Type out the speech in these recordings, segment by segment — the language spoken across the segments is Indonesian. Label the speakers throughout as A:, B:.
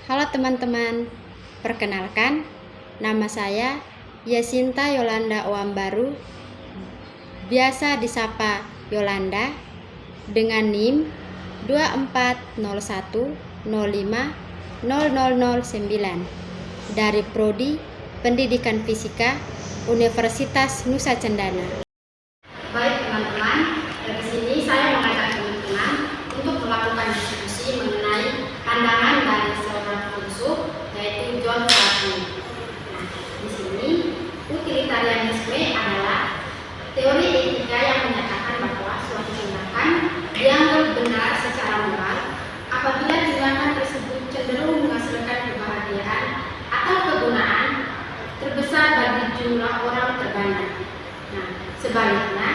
A: Halo teman-teman, perkenalkan nama saya Yasinta Yolanda Oambaru, biasa disapa Yolanda, dengan NIM 2401050009 dari Prodi Pendidikan Fisika Universitas Nusa Cendana. Baik teman-teman, dari sini saya mengajak teman-teman untuk melakukan diskusi mengenai pandangan dari seorang filsuf, yaitu John Dewey. Nah, di sini utilitarianisme adalah teori etika yang menyatakan bahwa suatu tindakan dianggap benar secara moral apabila tindakan tersebut cenderung menghasilkan kebahagiaan atau kegunaan terbesar bagi jumlah orang terbanyak. Nah, sebaliknya,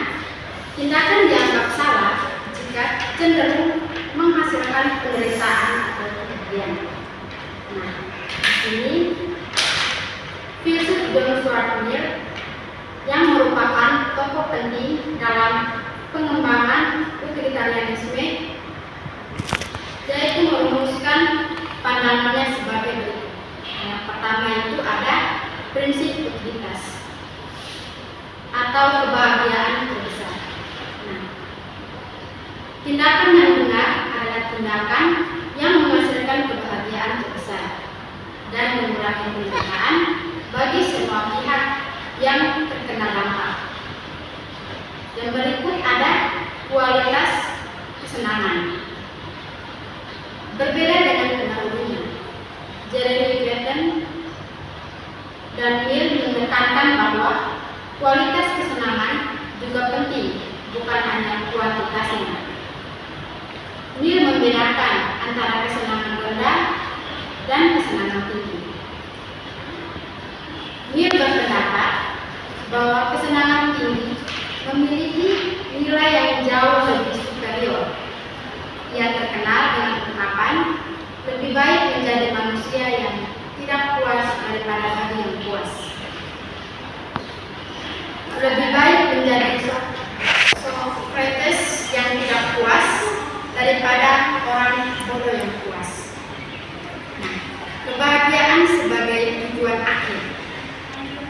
A: tindakan dianggap salah jika cenderung menghasilkan penderitaan atau kerugian. Nah, ini filsuf John Stuart Mill yang merupakan tokoh penting dalam pengembangan utilitarianisme, yaitu merumuskan pandangannya sebagai berikut. Yang pertama itu ada prinsip utilitas atau kebahagiaan terbesar. Nah, tindakan yang benar adalah tindakan yang menghasilkan kebahagiaan terbesar dan mengurangi penderitaan bagi semua pihak yang terkena dampak. Yang berikut ada kualitas kesenangan. Berbeda dengan pendahulunya, Jeremy Bentham dan Mill menekankan bahwa kualitas kesenangan juga penting, bukan hanya kuantitasnya. Mill membedakan antara kesenangan rendah dan kesenangan tinggi. Mill berpendapat bahwa kesenangan tinggi memiliki nilai yang jauh lebih superior. Ia terkenal dengan ungkapan, lebih baik menjadi manusia yang tidak puas daripada babi yang puas. Lebih baik menjadi Socrates yang tidak puas daripada orang bodoh yang puas. Nah, kebahagiaan sebagai tujuan akhir.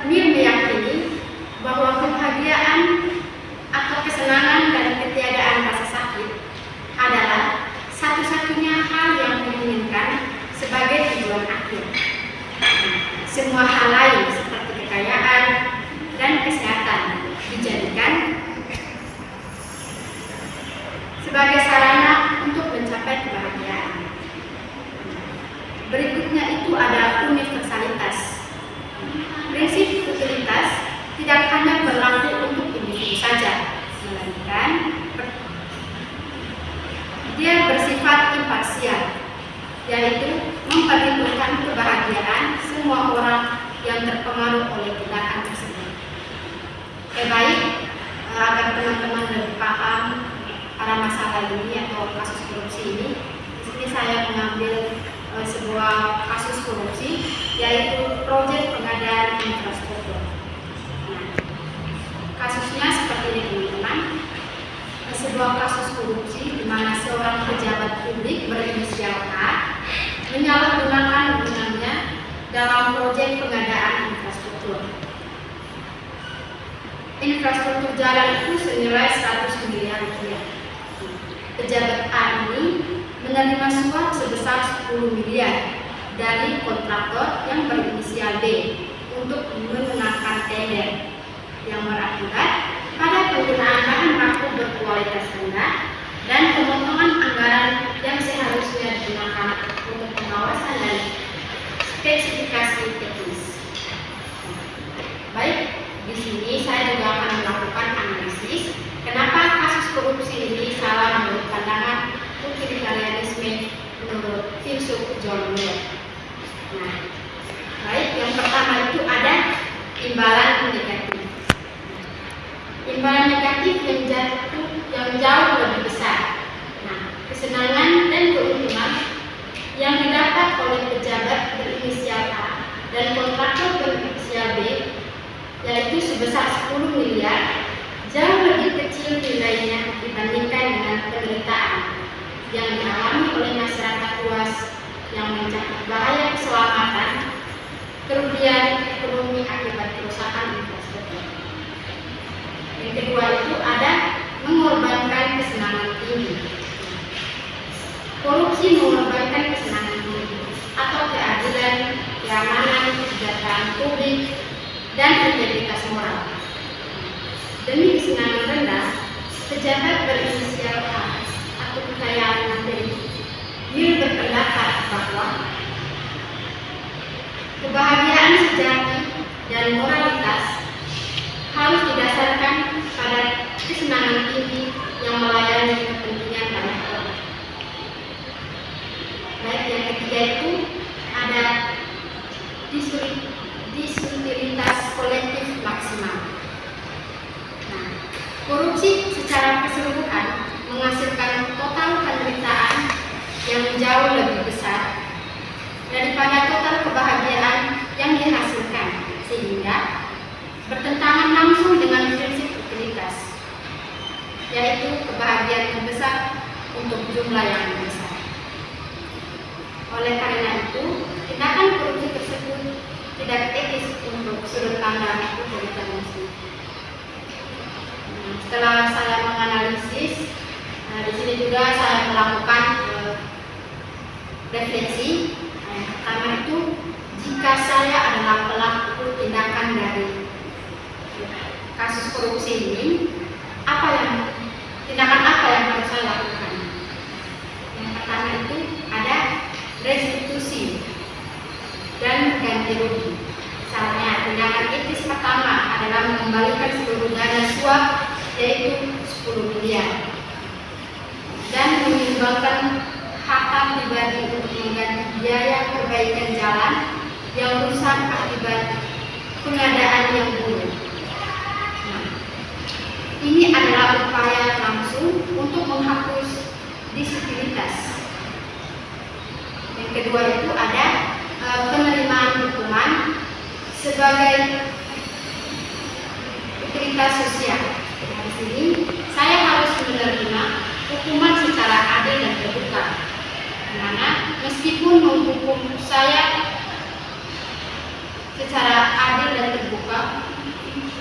A: Mill meyakini bahwa kebahagiaan atau kesenangan dan ketiadaan rasa sakit adalah satu-satunya hal yang diinginkan sebagai tujuan akhir. Nah, semua hal lain seperti kekayaan dan kesehatan dijadikan sebagai sarana untuk mencapai kebahagiaan. Berikutnya itu ada universalitas. Prinsip utilitas tidak hanya berlaku untuk individu saja, melainkan dia bersifat imparsial, yaitu memperhitungkan kebahagiaan semua orang yang terpengaruh oleh tindakan tersebut. Baik, agar teman-teman lebih paham pada masalah ini atau kasus korupsi ini, di sini saya mengambil sebuah kasus korupsi, yaitu proyek pengadaan infrastruktur. Nah, kasusnya seperti ini teman-teman, sebuah kasus korupsi di mana seorang pejabat publik berinisial A menyalahgunakan wewenangnya dalam proyek pengadaan infrastruktur. Infrastruktur jalan itu senilai 100 miliar rupiah. Pejabat A ini menerima suap sebesar 10 miliar dari kontraktor yang berinisial B untuk memenangkan tender yang berakibat pada penggunaan bahan baku berkualitas rendah dan pemotongan anggaran yang seharusnya digunakan untuk pengawasan dan spesifikasi teknis. Baik, di sini saya juga akan melakukan analisis kenapa kasus korupsi ini salah menurut pandangan utilitarianisme menurut filsuf John Mill. Nah, baik, yang pertama itu ada imbalan negatif. Imbalan negatif yang jauh lebih besar. Nah, kesenangan dan keuntungan yang didapat oleh pejabat berinisial A dan kontraktor berinisial B, yaitu sebesar 10 miliar, jauh lebih kecil nilainya dibandingkan dengan penderitaan yang dialami oleh masyarakat luas yang mencakup bahaya kerusakan infrastruktur. Yang kedua itu ada mengorbankan kesenangan tinggi. Korupsi mengorbankan kesenangan tinggi atau keadilan, keamanan, kesejahteraan publik, dan integritas moral. Demi kesenangan rendah, pejabat berinisial H atau kekayaan materi will berpendapat bahwa kebahagiaan sejati dan moralitas harus didasarkan pada kesenangan tinggi yang melayani kepentingan banyak orang. Baik, yang ketiga itu ada disutilitas kolektif maksimal. Nah, korupsi secara keseluruhan menghasilkan total penderitaan yang jauh lebih besar daripada total kebahagiaan yang dihasilkan, sehingga bertentangan langsung dengan prinsip utilitas, yaitu kebahagiaan terbesar untuk jumlah yang besar. Oleh karena itu, tindakan korupsi tersebut tidak etis untuk sudut pandang otoritarianisme. Setelah saya menganalisis, di sini juga saya melakukan refleksi. Yang pertama itu, jika saya adalah pelaku tindakan dari kasus korupsi ini, tindakan apa yang harus saya lakukan? Yang pertama itu ada restitusi dan ganti rugi. Misalnya, tindakan etis pertama adalah mengembalikan seluruh dana suap, yaitu 10 miliar, dan menyumbangkan harta pribadi untuk mengganti biaya perbaikan jalan yang rusak akibat pengadaan yang buruk. Nah, ini adalah upaya langsung untuk menghapus disutilitas. Yang kedua itu ada penerimaan hukuman sebagai utilitas sosial. Nah, di sini saya harus menerima hukuman secara adil dan terbuka, dimana meskipun menghukum saya secara adil dan terbuka,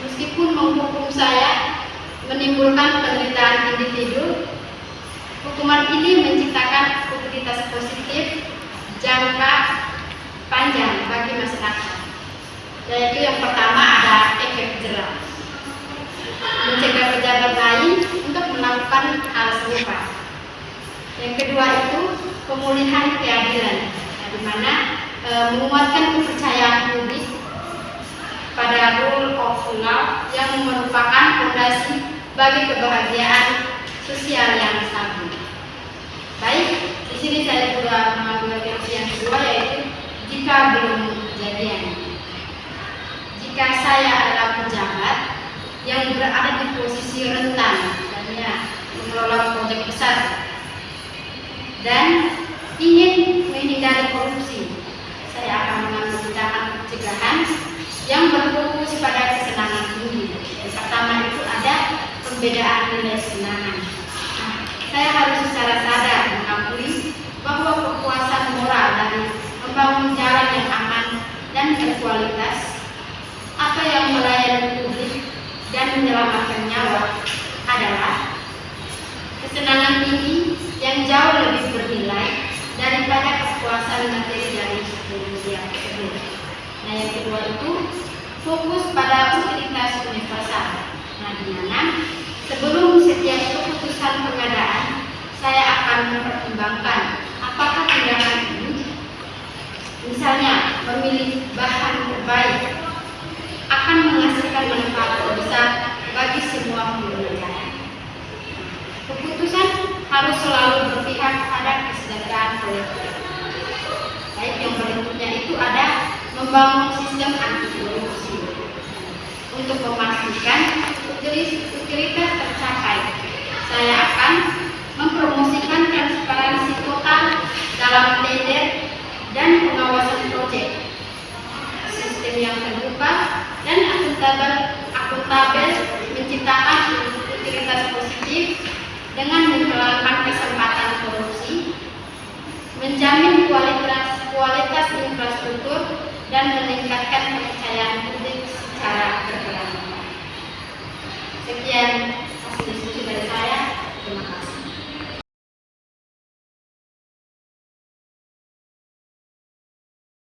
A: meskipun menghukum saya menimbulkan penderitaan individu, hukuman ini menciptakan utilitas positif jangka panjang bagi masyarakat, yaitu yang pertama ada efek jerah, mencegah pejabat lain untuk melakukan hal serupa. Yang kedua itu pemulihan keadilan, di mana menguatkan kepercayaan publik pada rule of law yang merupakan fondasi bagi kebahagiaan sosial yang stabil. Baik, di sini saya juga mengambil versi yang kedua, yaitu jika belum kejadian. Jika saya adalah pejabat yang berada di posisi rentan, misalnya mengelola proyek besar dan ingin menghindari korupsi, saya akan mengambil tindakan pencegahan yang berfokus pada kesenangan tinggi. Yang pertama itu ada pembedaan nilai kesenangan. Nah, saya harus secara sadar mengakui bahwa kepuasan moral dari membangun jalan yang aman dan berkualitas atau yang melayani publik dan menyelamatkan nyawa adalah kesenangan tinggi yang jauh lebih bernilai daripada kepuasan materi dari 10 miliar tersebut. Nah, yang kedua itu fokus pada utilitas universal. Nah, di mana sebelum setiap keputusan pengadaan, saya akan mempertimbangkan apakah tindakan ini, misalnya memilih bahan terbaik, akan menghasilkan manfaat terbesar bagi semua pengguna jalan. Keputusan harus selalu berpihak pada kesejahteraan kolektif. Baik, yang berikutnya itu ada membangun sistem anti korupsi. Untuk memastikan utilitas tercapai, saya akan mempromosikan transparansi total dalam tender dan pengawasan proyek, sistem yang terbuka dan akuntabel, menciptakan utilitas positif dengan menghilangkan kesempatan korupsi, menjamin kualitas infrastruktur dan meningkatkan kepercayaan publik secara yang